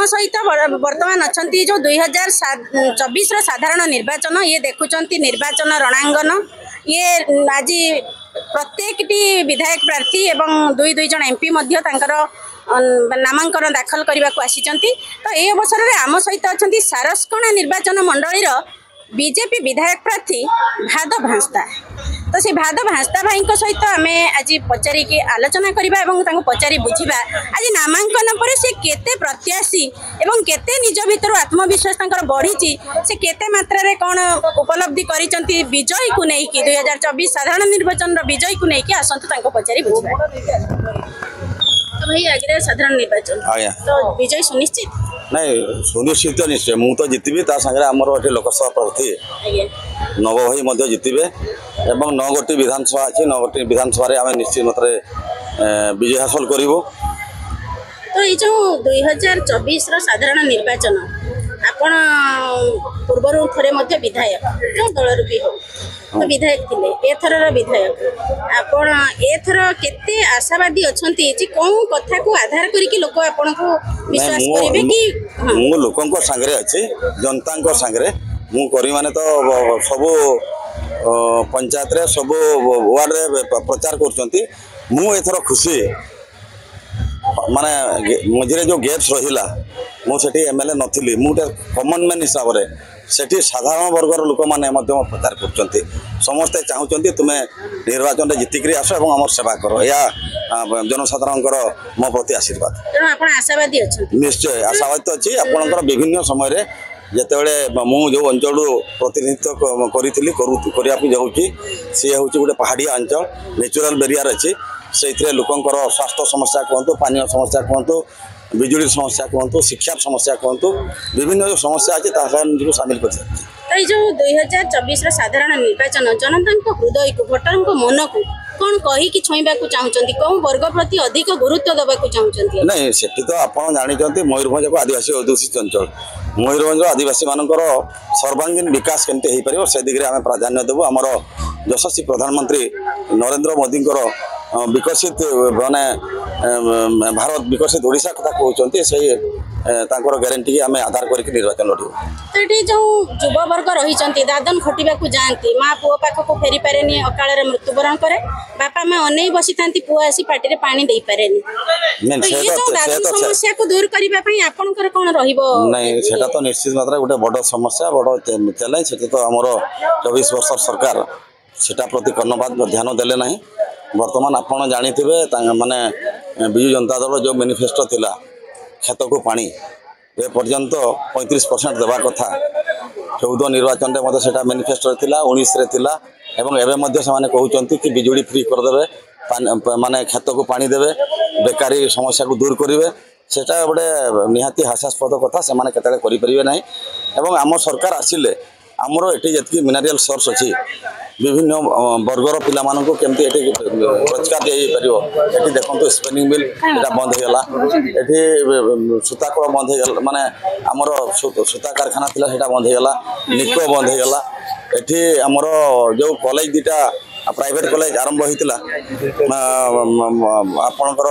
सहित वर्तमान अच्छा जो 2024 साधारण निर्वाचन ये देखुं निर्वाचन रणांगन ये आज प्रत्येक विधायक प्रार्थी एवं दुई जन एमपी नामांकन दाखल करने को आसी तो ये अवसर में आम सहित अच्छा सारसकणा निर्वाचन मंडल बीजेपी विधायक प्रार्थी भाद भांस्ता तो से भाद भांस्ता भाई सहित आम आज पचारिकी आलोचना करवा पचारि बुझा आज नामांकन पर से केते प्रत्याशी एवं केते निज भीतर आत्मविश्वास बढ़ी से केते मात्रा कौन उपलब्धि करिसेंती विजय को लेकिन 2024 साधारण निर्वाचन विजय को लेकिन आसतु पचारि बुझा तो भाई आगे साधारण निर्वाचन तो विजय सुनिश्चित नहीं सुनिश्चित निश्चय मु तो जितबी सागर आमर ये लोकसभा प्रार्थी नव भाई जितबे एवं 9 गोटी विधानसभा अच्छी 9 गोटी विधानसभा आम निश्चित मात्रा विजय हासिल करूँ। तो ये जो 2024 साधारण निर्वाचन आपण पूर्वर थे विधायक जो दल भी हो तो विधायक थे एथर विधायक आपण एथर केते आशावादी अच्छी कौन कथा को आधार करके लोक आपण को विश्वास करेंगे कि मु लोकों सांगे अच्छे जनता सांगे मु करी माने तो सबू पंचायत रे सब वार्ड रे प्रचार कर खुशी माने मझे जो गैप्स रहा मुझे एमएलए नथी मुझे कमन मैन हिसाब से साधारण वर्गर लोक मैंने प्रचार कर समस्ते चाहते तुम्हें निर्वाचन में जितिक आस आम सेवा कर या जनसाधारण मो प्रति आशीर्वाद निश्चय आशावादी अच्छी आपंकर विभिन्न समय जितेबले जो अंचल प्रतिनिधित्व करने जाऊँगी सी हूँ गोटे पहाड़िया अंचल नेचुरल बेरियर अच्छी से लोकंर स्वास्थ्य समस्या कहतु पानी समस्या कहतु बिजुली समस्या कहतु शिक्षा समस्या कहतु विभिन्न जो समस्या अच्छी सामिल कर जो 2024 साधारण निर्वाचन जनता हृदय को भोटर मन को कौन कहीकि छुईबा चाहते कौन वर्ग प्रति अधिक गुरुत्व देवा चाहते नहीं से तो आप जानते मयूरभंज को आदिवासी अध्युषित अंचल मयूरभंज आदिवासी मानकर सर्वांगीन विकास केमती हो पार से दिगरे आम प्राधान्य देवु आमर यशस्वी प्रधानमंत्री नरेंद्र मोदी विकसित माने भारत विकसित ओडिशा कथा कहते से ग्यारंटी आम आधार करके निर्वाचन लड़ू। तो ये जो युवा वर्ग रही दादन खटिबा जाती माँ पुओ पाखक फेरी पारे अकाल मृत्युवरण करे बापा माँ अनै बसी था पुओ आसी पार्टी में पानी दे पारे समस्या को दूर करने आपंकर कौन नहीं सेटा तो निश्चित मात्रा गोटे बड़ समस्या बड़ चैलेंज से तो आमर 24 वर्ष सरकार सेटा प्रति कर्णपात ध्यान देले ना बर्तमान आपड़ जानी माने विजु जनता दल जो मैनिफेस्टो थिला खेत को पानी ए पर्यंत 35% देवा कथा 14 निर्वाचन में मतलब सेटा मैनिफेस्टो थिला 19 रे थिला एवं एवं मध्य से कहते कि बिजुली फ्री करदे माने खेत को पानी देवे बेकारी समस्या को दूर करेंगे सेटा गोटे निहाती हास्यास्पद कथा से करें ना एवं आम सरकार आसिले आमर ये जी मिनरल सोर्स अच्छी विभिन्न वर्गर पिलामानंको केमती रोजगार दिपर ये देखो स्पिनिंग मिल यहाँ बंद होगा ये सूता कल बंद हो माने आमर सूता कारखाना थिला सेटा बंद होगा निको बंद होगा ये आमर जो कॉलेज दुटा प्राइवेट कॉलेज आरंभ होता आपणकर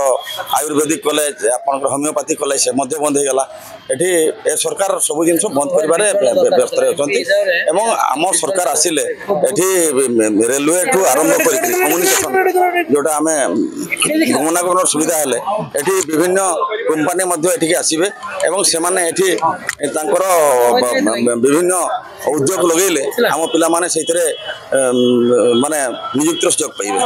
आयुर्वेदिक कॉलेज आपणकर होमियोपैथी कॉलेज से बंद होगा ये सरकार सब जिन बंद कर व्यस्त एवं आम सरकार आसिले रेलवे ठू आरंभ कर कम्युनिकेशन जोटा आम गमनागमन सुविधा हेले ये विभिन्न कंपानी आसबे एवं से विभिन्न उद्योग लगेले आम पिलामाने से माने नियुक्तिर सुजोग पाइबे।